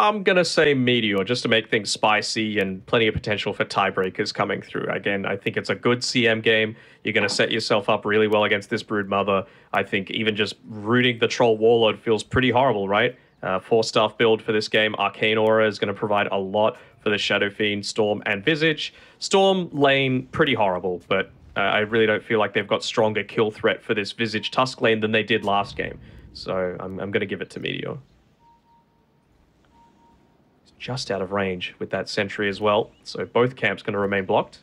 I'm going to say Meteor, just to make things spicy and plenty of potential for tiebreakers coming through. Again, I think it's a good CM game. You're going to set yourself up really well against this Broodmother. I think even just rooting the Troll Warlord feels pretty horrible, right? 4-staff build for this game. Arcane Aura is going to provide a lot for the Shadow Fiend, Storm, and Visage. Storm lane, pretty horrible, but I really don't feel like they've got stronger kill threat for this Visage Tusk lane than they did last game. So I'm going to give it to Meteor. It's just out of range with that sentry as well. So both camps going to remain blocked.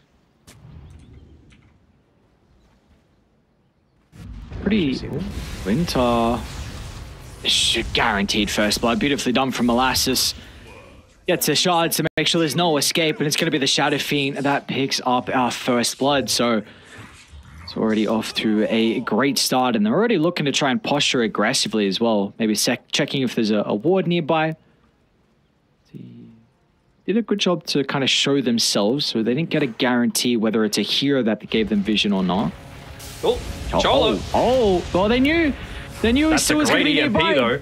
Pretty Winter. Guaranteed first blood. Beautifully done from Molasses. Gets a shard to make sure there's no escape, and it's going to be the Shadow Fiend that picks up our first blood. So it's already off to a great start, and they're already looking to try and posture aggressively as well. Maybe checking if there's a ward nearby. Did a good job to kind of show themselves, so they didn't get a guarantee whether it's a hero that gave them vision or not. Oh, Cholo. Oh, well, they knew he still was going to be nearby. Though.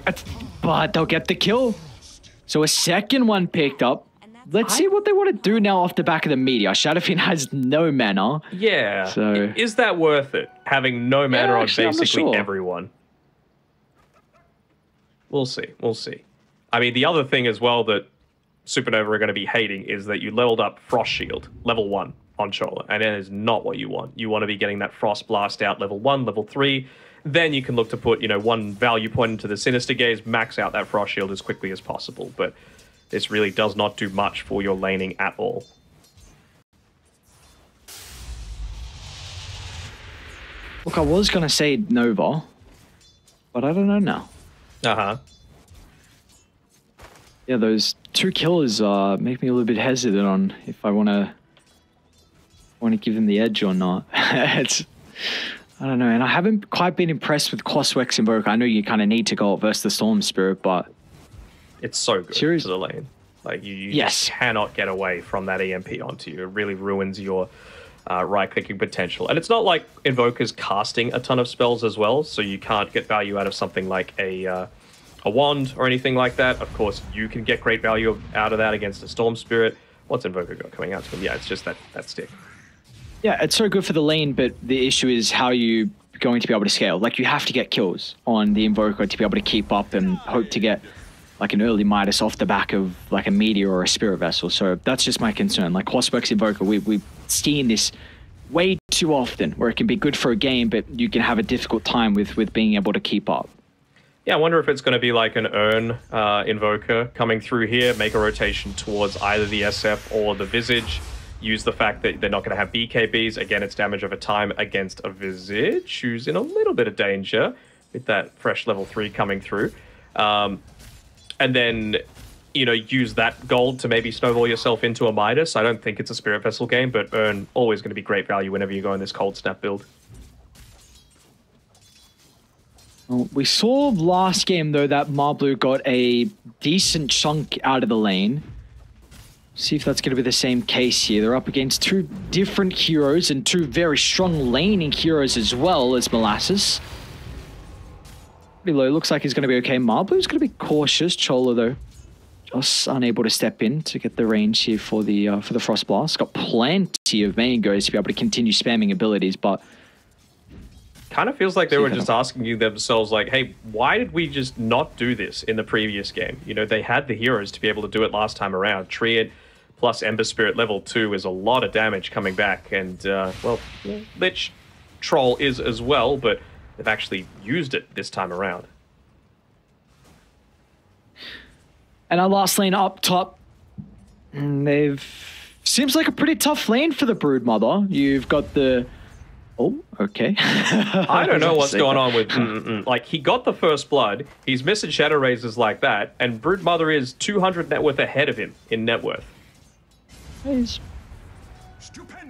But they'll get the kill. So a second one picked up. Let's see what they want to do now off the back of the Meteor. Shadowfiend has no mana. Yeah. So is that worth it? Having no mana on basically everyone. We'll see. We'll see. I mean, the other thing as well that Supernova are going to be hating is that you leveled up Frost Shield, level 1 on Chola, and that is not what you want. You want to be getting that Frost Blast out level 1, level 3. Then you can look to put, one value point into the Sinister Gaze, max out that Frost Shield as quickly as possible. But this really does not do much for your laning at all. Look, I was going to say Nova, but I don't know now. Uh-huh. Yeah, those 2 killers make me a little bit hesitant on if I want to give them the edge or not. I don't know, and I haven't quite been impressed with Coswex Invoker. I know you kind of need to go up versus the Storm Spirit, but it's so good to the lane. Like you just cannot get away from that EMP onto you. It really ruins your right-clicking potential. And it's not like Invoker's casting a ton of spells as well, so you can't get value out of something like a wand or anything like that. Of course, you can get great value out of that against a Storm Spirit. What's Invoker got coming out to him? Yeah, it's just that stick. Yeah, it's so good for the lane, but the issue is how you going to be able to scale. Like, you have to get kills on the Invoker to be able to keep up and hope to get like an early Midas off the back of like a Meteor or a Spirit Vessel. So that's just my concern. Like Coswex Invoker, we've seen this way too often where it can be good for a game, but you can have a difficult time with being able to keep up. Yeah, I wonder if it's going to be like an Urn Invoker coming through here, make a rotation towards either the SF or the Visage. Use the fact that they're not going to have BKBs. Again, it's damage over time against a Visage, who's in a little bit of danger with that fresh level 3 coming through. And then, use that gold to maybe snowball yourself into a Midas. I don't think it's a Spirit Vessel game, but Urn always going to be great value whenever you go in this Cold Snap build. Well, we saw last game, though, that Marblu got a decent chunk out of the lane. See if that's going to be the same case here. They're up against 2 different heroes and 2 very strong laning heroes as well as Molasses. Pretty low. Looks like he's going to be okay. Marblu's going to be cautious. Chola, though, just unable to step in to get the range here for the Frost Blast. Got plenty of mangoes to be able to continue spamming abilities, but kind of feels like they were just asking themselves, like, hey, why did we just not do this in the previous game? They had the heroes to be able to do it last time around. Triad plus Ember Spirit level 2 is a lot of damage coming back, and, well, Lich Troll is as well, but they've actually used it this time around. And our last lane up top, seems like a pretty tough lane for the Broodmother. You've got the... Oh, okay. I don't know what's going on with... Like, he got the first blood, he's missing Shadow Razors like that, and Broodmother is 200 net worth ahead of him in net worth.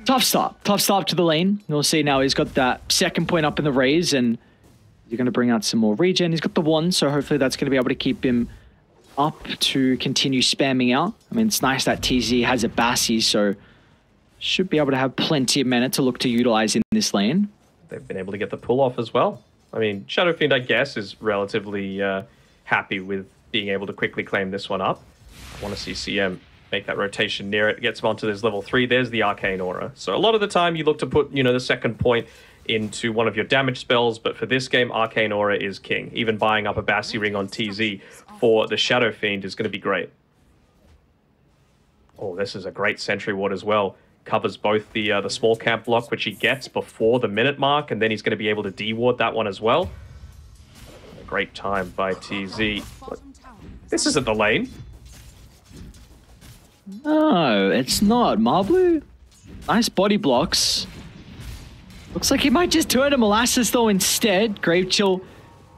Tough start to the lane. You'll see now he's got that second point up in the raise, and you're going to bring out some more regen. He's got the 1, so hopefully that's going to be able to keep him up to continue spamming out. I mean, it's nice that TZ has a Bassi, so should be able to have plenty of mana to look to utilize in this lane. They've been able to get the pull off as well. I mean, Shadowfiend, I guess, is relatively happy with being able to quickly claim this one up. I want to see CM make that rotation near it. Gets him onto this level 3. There's the Arcane Aura. So a lot of the time you look to put, the second point into one of your damage spells, but for this game, Arcane Aura is king. Even buying up a Bassi Ring on TZ for the Shadow Fiend is going to be great. Oh, this is a great Sentry Ward as well. Covers both the small camp block, which he gets before the minute mark, and then he's going to be able to de-ward that one as well. A great time by TZ. What? This isn't the lane. No, it's not. Marblu, nice body blocks. Looks like he might just turn to Molasses though instead. Grave Chill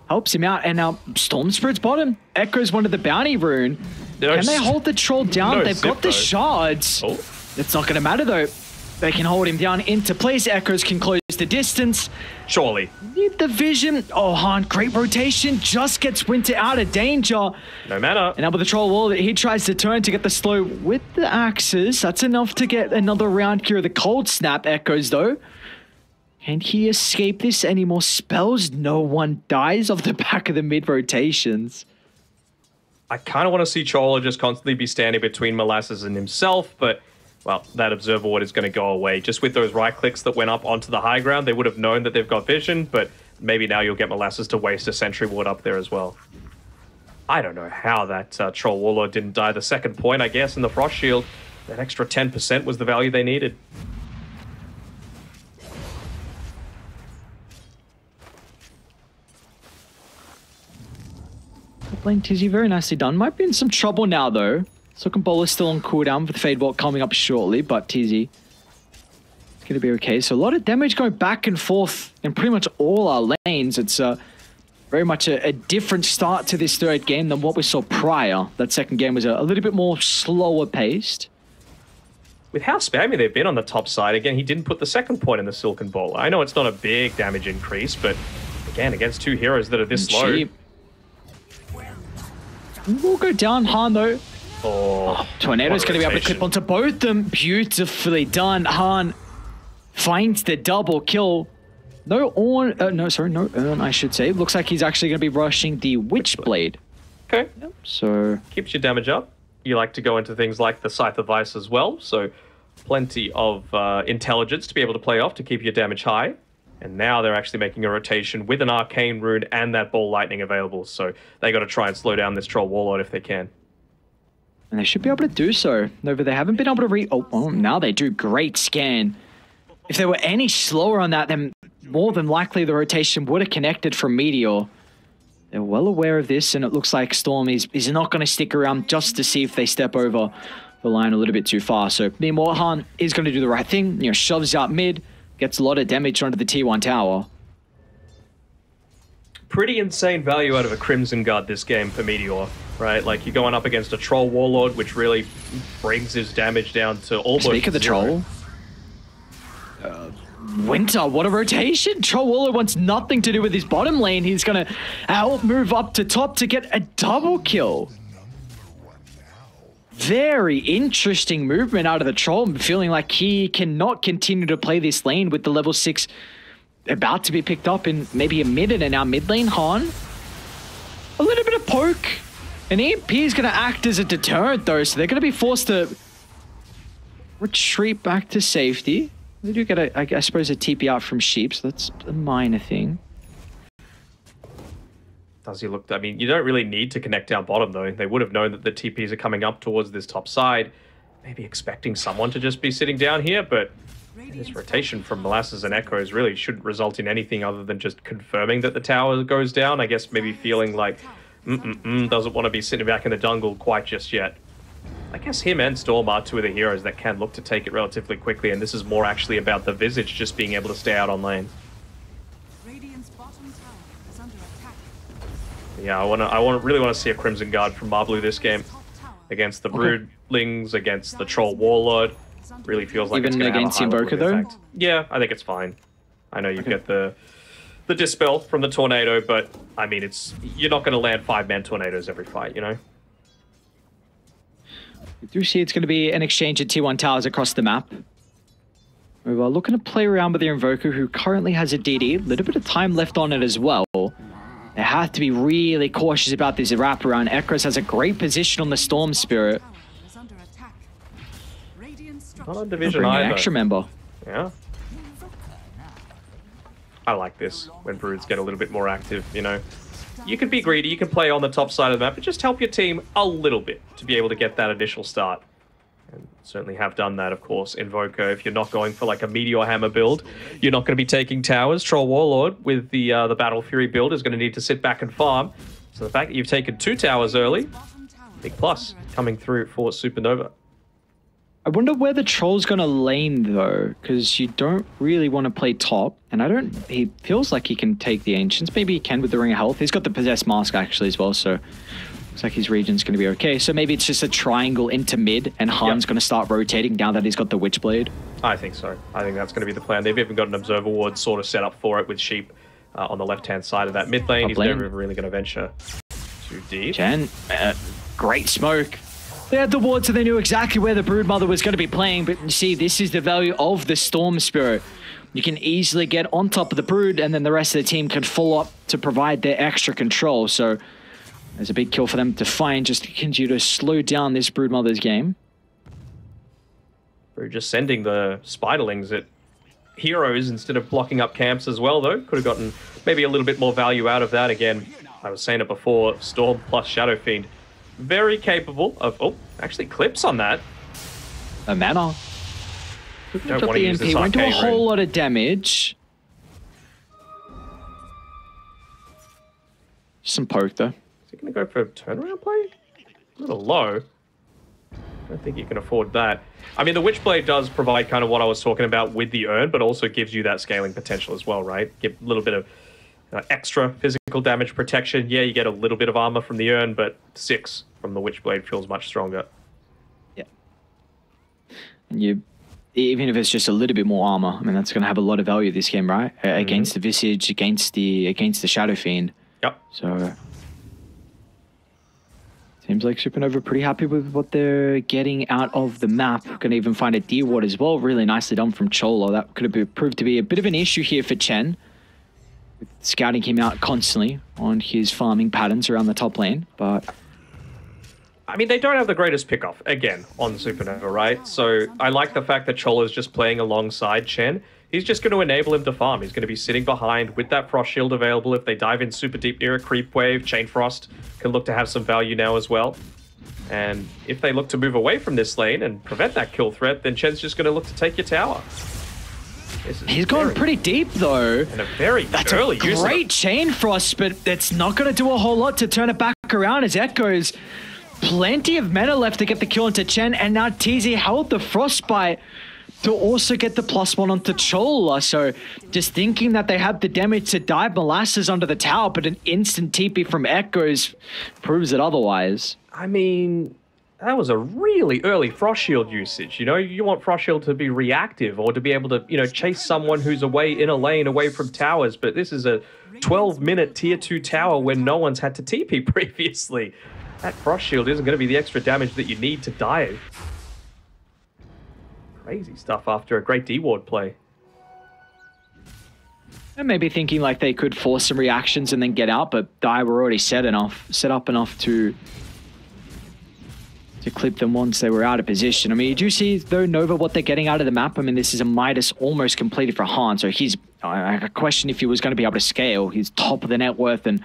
helps him out, and now Storm Spirit's bottom. Echoes one of the bounty rune. Can they hold the troll down? They've got the shards. Oh. It's not going to matter though. They can hold him down into place. Echoes can close the distance. Surely. Need the vision. Oh, Han, great rotation. Just gets Winter out of danger. No matter. And now with the troll wall, he tries to turn to get the slow with the axes. That's enough to get another round here. The cold snap Echoes though. Can he escape this? Any more spells? No one dies off the back of the mid rotations. I kind of want to see Chola just constantly be standing between Molasses and himself, but, well, that Observer Ward is going to go away. Just with those right clicks that went up onto the high ground, they would have known that they've got vision, but maybe now you'll get Molasses to waste a Sentry Ward up there as well. I don't know how that Troll Warlord didn't die. The second point, I guess, in the Frost Shield, that extra 10% was the value they needed. Lane Tizzy, very nicely done. Might be in some trouble now though. Sukkenbola still on cooldown with the Fade Walk coming up shortly, but Tizzy is going to be okay. So a lot of damage going back and forth in pretty much all our lanes. It's very much a different start to this third game than what we saw prior. That second game was a little bit more slower paced. With how spammy they've been on the top side, again, he didn't put the second point in the Silken Bola. I know it's not a big damage increase, but again, against two heroes that are this low. We'll go down Han though. Oh, Tornado's going to be able to clip onto both them. Beautifully done. Han finds the double kill. No Orn, no Urn, I should say. Looks like he's actually going to be rushing the Witchblade. Okay. Yep, so keeps your damage up. You like to go into things like the Scythe of Vice as well, so plenty of intelligence to be able to play off to keep your damage high. And now they're actually making a rotation with an Arcane Rune and that Ball Lightning available. So they got to try and slow down this Troll Warlord if they can. And they should be able to do so. No, but they haven't been able to oh, now they do. Great scan. If they were any slower on that, then more than likely the rotation would have connected from Meteor. They're well aware of this, and it looks like Storm is not going to stick around just to see if they step over the line a little bit too far. So meanwhile, Han is going to do the right thing. Shoves out mid. Gets a lot of damage onto the T1 tower. Pretty insane value out of a Crimson Guard this game for Meteor, right? Like, you're going up against a Troll Warlord, which really brings his damage down to almost Speak of the zero. Troll. Winter, what a rotation. Troll Warlord wants nothing to do with his bottom lane. He's going to move up to top to get a double kill. Very interesting movement out of the Troll, feeling like he cannot continue to play this lane with the level 6 about to be picked up in maybe a minute, and now mid lane Han. A little bit of poke. An EMP is going to act as a deterrent though, so they're going to be forced to retreat back to safety. They do get, I suppose, a TP out from Sheep, so that's a minor thing. Does he look? I mean, you don't really need to connect down bottom, though. They would have known that the TPs are coming up towards this top side. Maybe expecting someone to just be sitting down here, but this rotation from Molasses and Echoes really shouldn't result in anything other than just confirming that the tower goes down. I guess maybe feeling like doesn't want to be sitting back in the jungle quite just yet. I guess him and Storm are two of the heroes that can look to take it relatively quickly, and this is more actually about the Visage just being able to stay out on lane. Yeah, I really want to see a Crimson Guard from Marblu this game against the Broodlings, against the Troll Warlord. Really feels like even it's going to against have a high Invoker though. Effect. Yeah, I think it's fine. I know you get the Dispel from the Tornado, but I mean, you're not going to land 5-man tornadoes every fight, you know. We do see it's going to be an exchange at T1 towers across the map. We're looking to play around with the Invoker, who currently has a DD. A little bit of time left on it as well. They have to be really cautious about this wraparound. Ekros has a great position on the Storm Spirit. Not on Division Bring an either. extra member. Yeah. I like this when Broods get a little bit more active, you know. You can be greedy, you can play on the top side of the map, but just help your team a little bit to be able to get that initial start. And certainly have done that, of course, Invoker. If you're not going for like a Meteor Hammer build, you're not going to be taking towers. Troll Warlord with the Battle Fury build is going to need to sit back and farm. So the fact that you've taken 2 towers early, big plus coming through for Supernova. I wonder where the Troll's going to lane, though, because you don't really want to play top. And he feels like he can take the Ancients. Maybe he can with the Ring of Health. He's got the Possessed Mask, actually, as well, so looks like his region's going to be okay. So maybe it's just a triangle into mid, and Han's going to start rotating now that he's got the Witchblade. I think so. I think that's going to be the plan. They've even got an Observer Ward sort of set up for it with Sheep on the left-hand side of that mid lane. He's never really going to venture too deep. Chen, great smoke. They had the ward, so they knew exactly where the Broodmother was going to be playing. But you see, this is the value of the Storm Spirit. You can easily get on top of the Brood, and then the rest of the team can follow up to provide their extra control. So there's a big kill for them to find, just to continue to slow down this Broodmother's game. We're just sending the Spiderlings at heroes instead of blocking up camps as well, though. Could have gotten maybe a little bit more value out of that. Again, I was saying it before, Storm plus Shadow Fiend. Very capable of... Oh, actually clips on that. A mana. Don't want to use this went to a whole rune. lot of damage. Some poke, though. Is he going to go for a turnaround play? A little low. I don't think you can afford that. I mean, the Witchblade does provide kind of what I was talking about with the Urn, but also gives you that scaling potential as well, right? Give a little bit of extra physical damage protection. Yeah, you get a little bit of armor from the Urn, but 6 from the Witchblade feels much stronger. Yeah. And even if it's just a little bit more armor, I mean, that's going to have a lot of value this game, right? Against the Visage, against the Shadow Fiend. Yep. So seems like Supernova pretty happy with what they're getting out of the map. Going to even find a D-Ward as well. Really nicely done from Cholo. That could have proved to be a bit of an issue here for Chen, scouting him out constantly on his farming patterns around the top lane. But I mean, they don't have the greatest pickoff, again, on Supernova, right? So I like the fact that Cholo is just playing alongside Chen. He's just going to enable him to farm. He's going to be sitting behind with that Frost Shield available. If they dive in super deep near a creep wave, Chain Frost can look to have some value now as well. And if they look to move away from this lane and prevent that kill threat, then Chen's just going to look to take your tower. He's gone pretty deep, though. And a very early use. That's a great Chain Frost, but it's not going to do a whole lot to turn it back around as Echoes. Plenty of mana left to get the kill into Chen, and now TZ held the Frostbite to also get the +1 onto Chola. So just thinking that they have the damage to dive Molasses under the tower, but an instant TP from Echoes proves it otherwise. I mean, that was a really early Frost Shield usage. You know, you want Frost Shield to be reactive or to be able to, you know, chase someone who's away in a lane away from towers. But this is a 12-minute tier 2 tower where no one's had to TP previously. That Frost Shield isn't going to be the extra damage that you need to dive. Crazy stuff after a great D-Ward play. And maybe thinking like they could force some reactions and then get out, but Dai were already set up enough to clip them once they were out of position. I mean, you do see, though, Nova, what they're getting out of the map. I mean, this is a Midas almost completed for Han, so he's... I question if he was going to be able to scale. He's top of the net worth and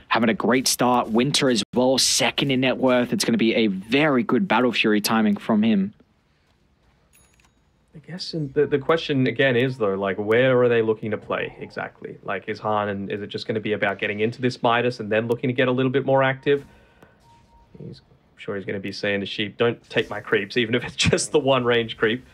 having a great start. Winter as well, second in net worth. It's going to be a very good Battle Fury timing from him. I guess the question again is, though, like, where are they looking to play exactly? Like, is Han, and is it just going to be about getting into this Midas and then looking to get a little bit more active? I'm sure he's going to be saying to Sheep, don't take my creeps, even if it's just the one range creep,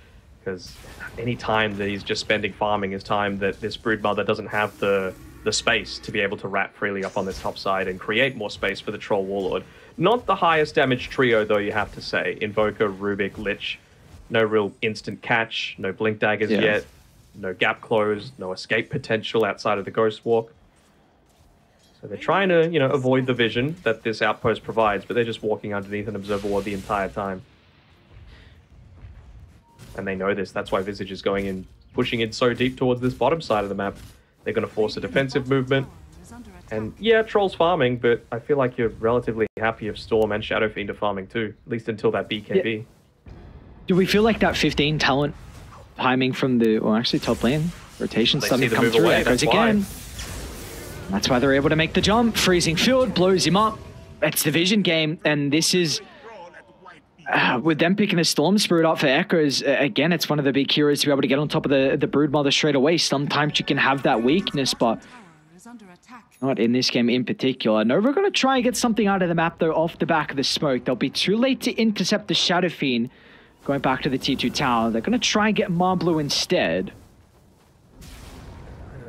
because any time that he's just spending farming is time that this Broodmother doesn't have the space to be able to wrap freely up on this top side and create more space for the Troll Warlord. Not the highest damage trio, though, you have to say. Invoker, Rubik, Lich. No real instant catch, no blink daggers yet, no gap close, no escape potential outside of the Ghost Walk. So they're trying to, you know, avoid the vision that this outpost provides, but they're just walking underneath an Observer Ward the entire time. And they know this, that's why Visage is going in, pushing in so deep towards this bottom side of the map. They're going to force a defensive movement, And yeah, Troll's farming, but I feel like you're relatively happy if Storm and Shadow Fiend are farming too, at least until that BKB. Yeah. Do we feel like that 15 talent timing from the, well, actually top lane rotation starting to come through? Echoes again. That's why they're able to make the jump. Freezing Field blows him up. It's the vision game, and this is with them picking the Storm Spirit up for Echoes. Again, it's one of the big heroes to be able to get on top of the Broodmother straight away. Sometimes you can have that weakness, but not in this game in particular. Nova are going to try and get something out of the map, though, off the back of the smoke. They'll be too late to intercept the Shadow Fiend going back to the T2 tower. They're going to try and get Marblu instead.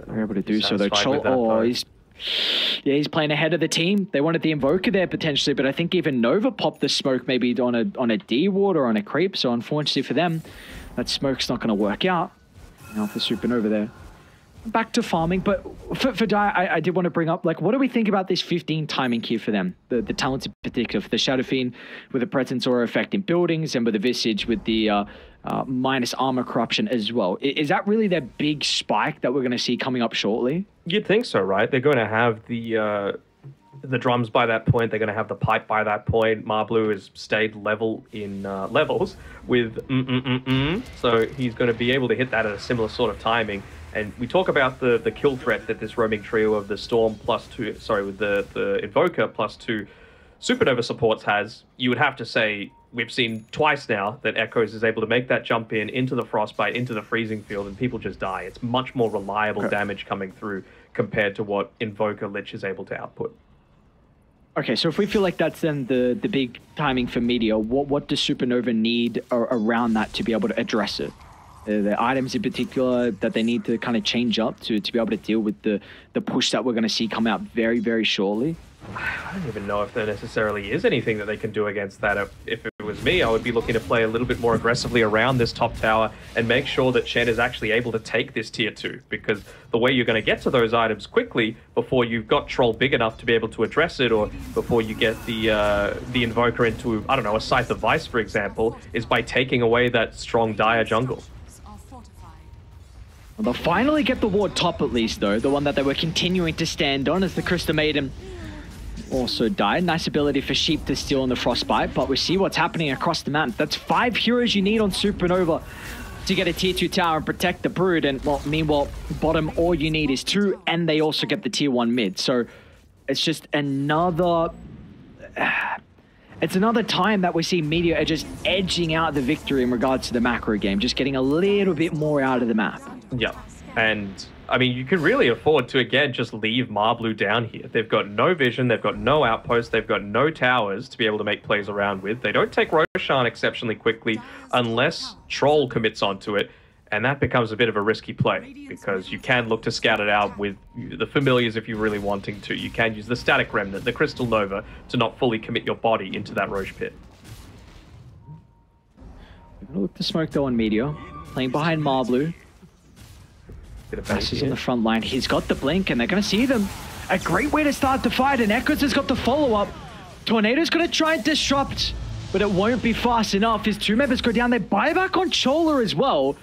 They're able to do so, though. He's playing ahead of the team. They wanted the Invoker there potentially, but I think even Nova popped the smoke maybe on a D ward or on a creep. So unfortunately for them, that smoke's not going to work out. Now for Supernova there. Back to farming, but for Dire, I did want to bring up, like, what do we think about this 15 timing here for them? The talents in particular, for the Shadow Fiend with the Presence Aura affecting buildings, and with the Visage with the minus armor corruption as well. Is that really their big spike that we're going to see coming up shortly? You'd think so, right? They're going to have the drums by that point. They're going to have the pipe by that point. Marblu has stayed level in levels with so he's going to be able to hit that at a similar sort of timing. And we talk about the kill threat that this roaming trio of the Storm +2, sorry, with the Invoker +2 Supernova supports has. You would have to say we've seen twice now that Echoes is able to make that jump into the Frostbite, into the Freezing Field, and people just die. It's much more reliable damage coming through compared to what Invoker Lich is able to output. Okay, so if we feel like that's then the big timing for Meteor, what does Supernova need around that to be able to address it? The items in particular that they need to kind of change up to be able to deal with the push that we're going to see come out very, very shortly? I don't even know if there necessarily is anything that they can do against that. If it was me, I would be looking to play a little bit more aggressively around this top tower and make sure that Shen is actually able to take this tier 2, because the way you're going to get to those items quickly before you've got Troll big enough to be able to address it, or before you get the Invoker into, I don't know, a Scythe of Vice, for example, is by taking away that strong Dire jungle. Well, they'll finally get the ward top at least, though. The one that they were continuing to stand on as the Crystal Maiden also died. Nice ability for Sheep to steal on the Frostbite, but we see what's happening across the map. That's 5 heroes you need on Supernova to get a tier 2 tower and protect the Brood. And, well, meanwhile, bottom, all you need is 2, and they also get the tier 1 mid. So it's just another... It's another time that we see Meteor just edging out the victory in regards to the macro game, just getting a little bit more out of the map. Yeah, and I mean, you can really afford to, again, just leave Marblu down here. They've got no vision, they've got no outposts, they've got no towers to be able to make plays around with. They don't take Roshan exceptionally quickly unless Troll commits onto it, and that becomes a bit of a risky play, because you can look to scout it out with the familiars if you're really wanting to. You can use the Static Remnant, the Crystal Nova, to not fully commit your body into that Roche pit. We're going to look to smoke, though, on Meteor. Playing behind Marblu. He's on the front line. He's got the blink, and they're going to see them. A great way to start the fight, and Echoes has got the follow-up. Tornado's going to try and disrupt, but it won't be fast enough. His 2 members go down. They buy back on Chola as well.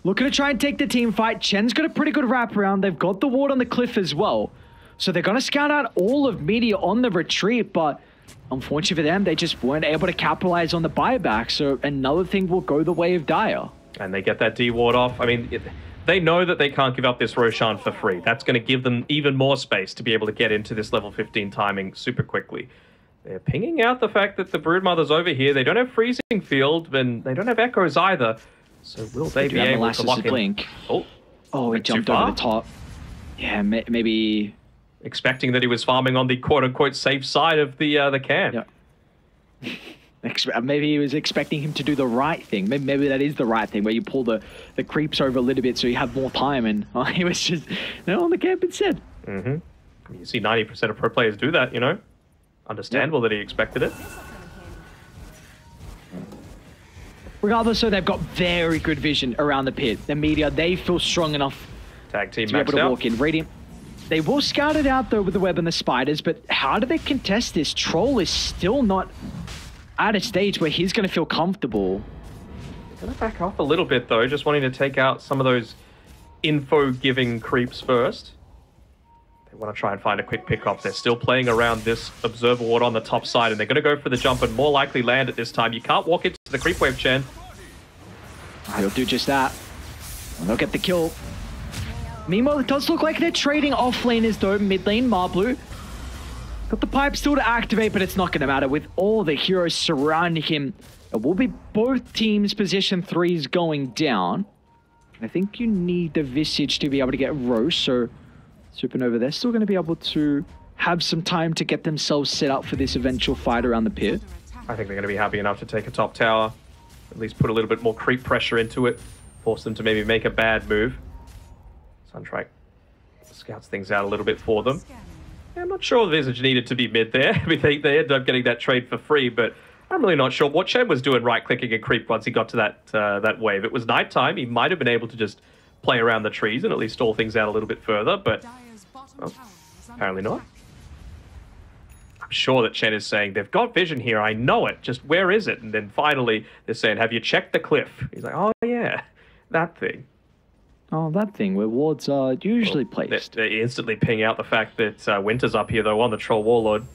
Looking to try and take the team fight. Chen's got a pretty good wraparound. They've got the ward on the cliff as well. So they're going to scout out all of Meteor on the retreat, but unfortunately for them, they just weren't able to capitalize on the buyback. So another thing will go the way of Dire. And they get that D ward off. I mean, they know that they can't give up this Roshan for free. That's going to give them even more space to be able to get into this level 15 timing super quickly. They're pinging out the fact that the Broodmother's over here. They don't have Freezing Field, and they don't have Echoes either. So will they be able to lock in? Oh, he jumped over the top. Yeah, maybe... Expecting that he was farming on the quote-unquote safe side of the camp. Yeah. Maybe he was expecting him to do the right thing. Maybe that is the right thing, where you pull the creeps over a little bit so you have more time, and he was just on the camp instead. Mm-hmm. You see 90% of pro players do that, you know? Understandable that he expected it. Regardless, so they've got very good vision around the pit. The Meteor, they feel strong enough Tag team to be able to walk in. Radiant, they will scout it out, though, with the web and the spiders, but how do they contest this? Troll is still not at a stage where he's going to feel comfortable. They're going to back off a little bit, though, just wanting to take out some of those info-giving creeps first. They want to try and find a quick pick-off. They're still playing around this observer ward on the top side, and they're going to go for the jump and more likely land at this time. You can't walk into the creep wave, Chen. He'll do just that. They'll get the kill. Meanwhile, it does look like they're trading off laners though. Mid lane, Marblu. Got the pipe still to activate, but it's not going to matter with all the heroes surrounding him. It will be both teams' position 3s going down. I think you need the Visage to be able to get Roche, so Supernova, they're still going to be able to have some time to get themselves set up for this eventual fight around the pit. I think they're going to be happy enough to take a top tower. At least put a little bit more creep pressure into it. Force them to maybe make a bad move. Sunstrike scouts things out a little bit for them. Yeah, I'm not sure Visage needed to be mid there. I mean, they ended up getting that trade for free, but I'm really not sure what Chen was doing right-clicking a creep once he got to that wave. It was nighttime. He might have been able to just play around the trees and at least stall things out a little bit further, but well, apparently not. I'm sure that Chen is saying, they've got vision here, I know it, just where is it? And then finally they're saying, have you checked the cliff? He's like, oh yeah, that thing. Oh, that thing where wards are usually placed. They instantly ping out the fact that Winter's up here, though, on the Troll Warlord.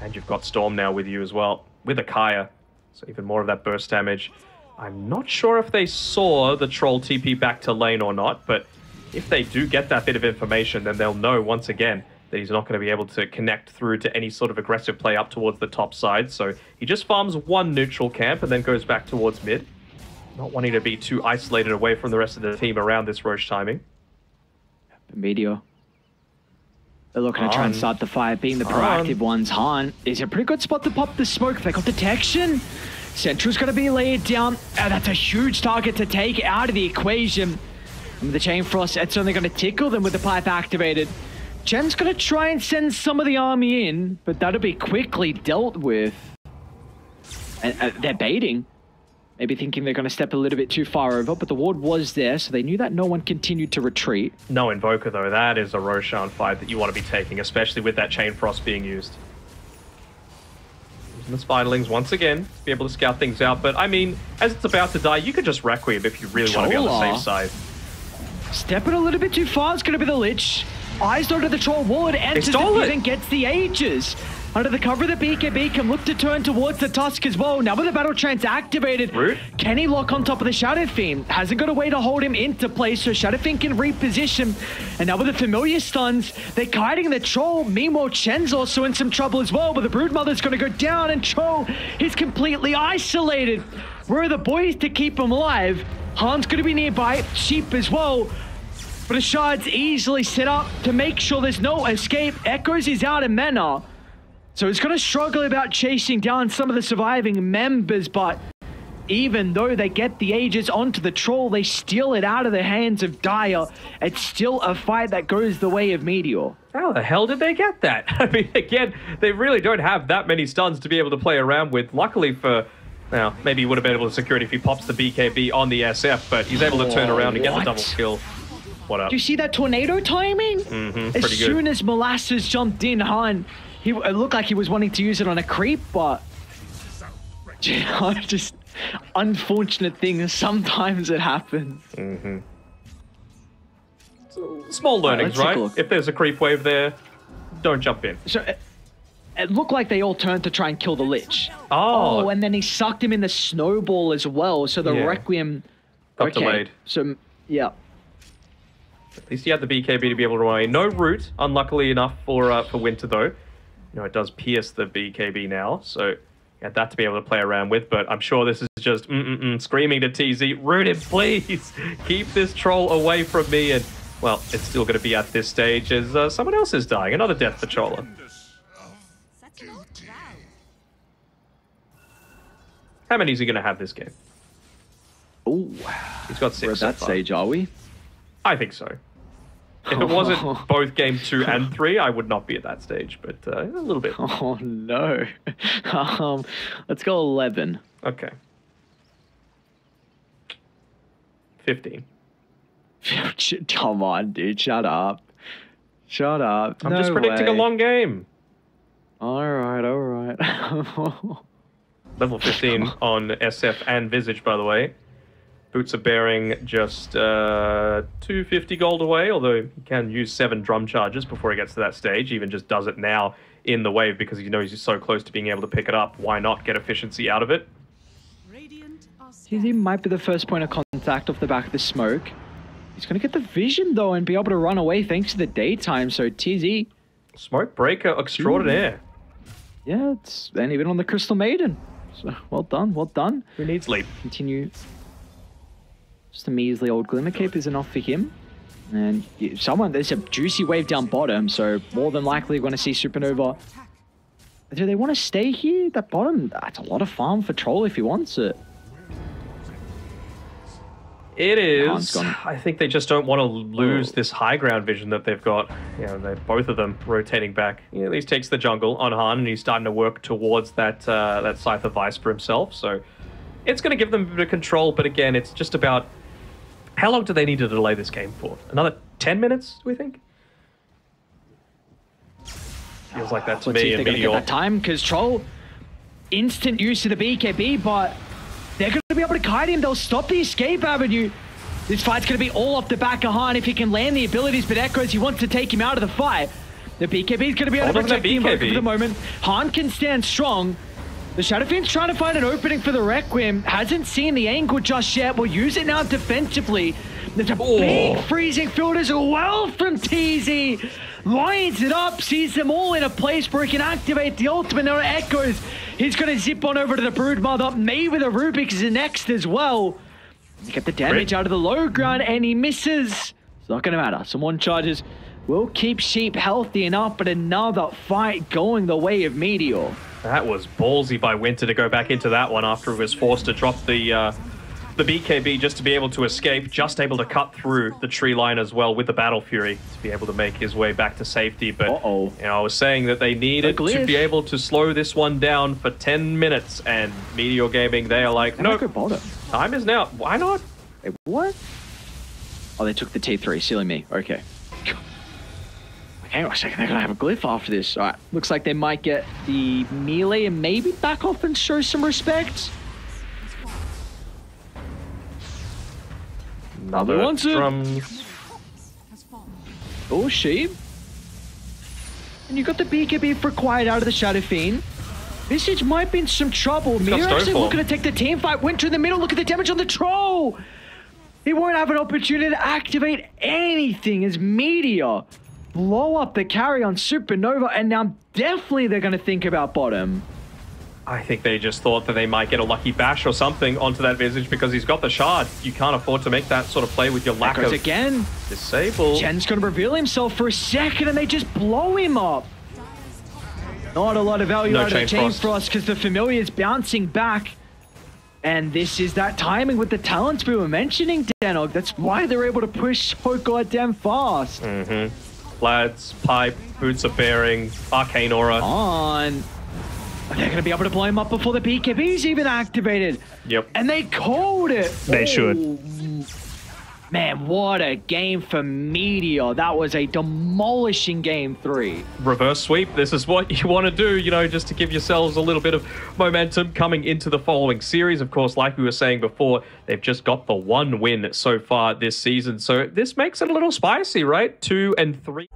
And you've got Storm now with you as well, with Akaya. So even more of that burst damage. I'm not sure if they saw the Troll TP back to lane or not, but if they do get that bit of information, then they'll know once again that he's not going to be able to connect through to any sort of aggressive play up towards the top side. So he just farms one neutral camp and then goes back towards mid. Not wanting to be too isolated away from the rest of the team around this Roche timing. Meteor. They're looking to try and start the fire, being the proactive ones. Han is a pretty good spot to pop the smoke. They got detection. Central's going to be laid down. That's a huge target to take out of the equation. And with the Chain Frost, it's only going to tickle them with the pipe activated. Chen's going to try and send some of the army in, but that'll be quickly dealt with. And they're baiting. Maybe thinking they're going to step a little bit too far over, but the ward was there, so they knew that no one continued to retreat. No Invoker, though. That is a Roshan fight that you want to be taking, especially with that Chain Frost being used. Using the Spiderlings once again to be able to scout things out, but I mean, as it's about to die, you could just Requiem if you really want to be on the safe side. Stepping a little bit too far, it's going to be the Lich. Eyes onto the Troll Ward, enters it and gets the Aegis. Under the cover of the BKB, can look to turn towards the Tusk as well. Now with the Battle Trance activated, can he lock on top of the Shadow Fiend? Hasn't got a way to hold him into place, so Shadow Fiend can reposition. And now with the familiar stuns, they're kiting the Troll. Meanwhile, Chen's also in some trouble as well, but the Broodmother's going to go down, and Troll is completely isolated. Where are the boys to keep him alive? Han's going to be nearby, Sheep as well. But a Shard's easily set up to make sure there's no escape. Echoes is out of mana. So he's going to struggle about chasing down some of the surviving members, but even though they get the Aegis onto the Troll, they steal it out of the hands of Dire. It's still a fight that goes the way of Meteor. How the hell did they get that? I mean, again, they really don't have that many stuns to be able to play around with. Luckily for, well, maybe he would have been able to secure it if he pops the BKB on the SF, but he's able to turn around and get the double kill. What up? Do you see that tornado timing? As soon as Molasses jumped in, Han, it looked like he was wanting to use it on a creep, but you know, just unfortunate things. Sometimes it happens. So, small learnings, right? If there's a creep wave there, don't jump in. So it looked like they all turned to try and kill the Lich. Oh, and then he sucked him in the snowball as well. So the Requiem got delayed. So yeah. At least he had the BKB to be able to run away. No root, unluckily enough for Winter though. You know, it does pierce the BKB now, so you had that to be able to play around with, but I'm sure this is just screaming to TZ, root him, please! Keep this Troll away from me, and, well, it's still going to be at this stage as someone else is dying. Another death for Chola. How many is he going to have this game? Oh, he's got 6 we're at that stage, are we? I think so. If it wasn't both game 2 and 3, I would not be at that stage, but a little bit. Oh, no. Let's go 11. Okay. 15. Come on, dude. Shut up. Shut up. I'm just predicting a long game. All right, all right. Level 15 on SF and Visage, by the way. Boots of Bearing just 250 gold away, although he can use 7 drum charges before he gets to that stage. He even just does it now in the wave because he knows he's so close to being able to pick it up. Why not get efficiency out of it? TZ might be the first point of contact off the back of the smoke. He's going to get the vision, though, and be able to run away thanks to the daytime. So TZ... Smoke breaker extraordinaire. Yeah, and even on the Crystal Maiden. So, well done, well done. Who needs leap? Continue. Just a measly old Glimmer Cape is enough for him. And there's a juicy wave down bottom, so more than likely we're going to see Supernova. Do they want to stay here? That bottom, that's a lot of farm for Troll if he wants it. It is. I think they just don't want to lose this high ground vision that they've got. You know, they're both of them rotating back. He at least takes the jungle on Han, and he's starting to work towards that that Scythe of Vice for himself. So it's going to give them a bit of control, but again, it's just about how long do they need to delay this game for? Another 10 minutes, do we think? Feels like that to me. And Meteor. Get that time, because Troll, instant use of the BKB, but they're going to be able to kite him. They'll stop the escape avenue. This fight's going to be all off the back of Han if he can land the abilities, but Echoes, he wants to take him out of the fight. The BKB is going to be able to protect the Invoker for the moment. Han can stand strong. The Shadow Fiend's trying to find an opening for the Requiem. Hasn't seen the angle just yet. We'll use it now defensively. There's a big freezing field as well from TZ. Lines it up, sees them all in a place where he can activate the ultimate. Now Echoes. He's going to zip on over to the Broodmother. Maybe the Rubik's next as well. You get the damage out of the low ground and he misses. It's not going to matter. Some one charges will keep Sheep healthy enough, but another fight going the way of Meteor. That was ballsy by Winter to go back into that one after he was forced to drop the BKB just to be able to escape, just able to cut through the tree line as well with the Battle Fury to be able to make his way back to safety. But you know, I was saying that they needed to be able to slow this one down for 10 minutes, and Meteor Gaming, they are like, no, time is now. Why not? Wait, what? Oh, they took the T3, silly me. Okay. Hang on a second, they're going to have a glyph after this. All right, looks like they might get the melee and maybe back off and show some respect. Another drum. Oh, Sheep. And you got the BKB for quiet out of the Shadow Fiend. Visage might be in some trouble. Meteor actually looking to take the team fight. Winter in the middle. Look at the damage on the Troll. He won't have an opportunity to activate anything as Meteor blow up the carry on Supernova, and now definitely they're going to think about bottom. I think they just thought that they might get a lucky bash or something onto that Visage because he's got the shard. You can't afford to make that sort of play with your lack of again. Disable. Jen's going to reveal himself for a second and they just blow him up. Not a lot of value out of the Chain Frost because the Familiar is bouncing back. And this is that timing with the talents we were mentioning, Danog. That's why they're able to push so goddamn fast. Lads, Pipe, Boots of Bearing, Arcane Aura. On. They're going to be able to blow him up before the BKB's even activated. Yep. And they called it. They should. Man, what a game for Meteor. That was a demolishing game 3. Reverse sweep. This is what you want to do, you know, just to give yourselves a little bit of momentum coming into the following series. Of course, like we were saying before, they've just got the 1 win so far this season. So this makes it a little spicy, right? 2 and 3.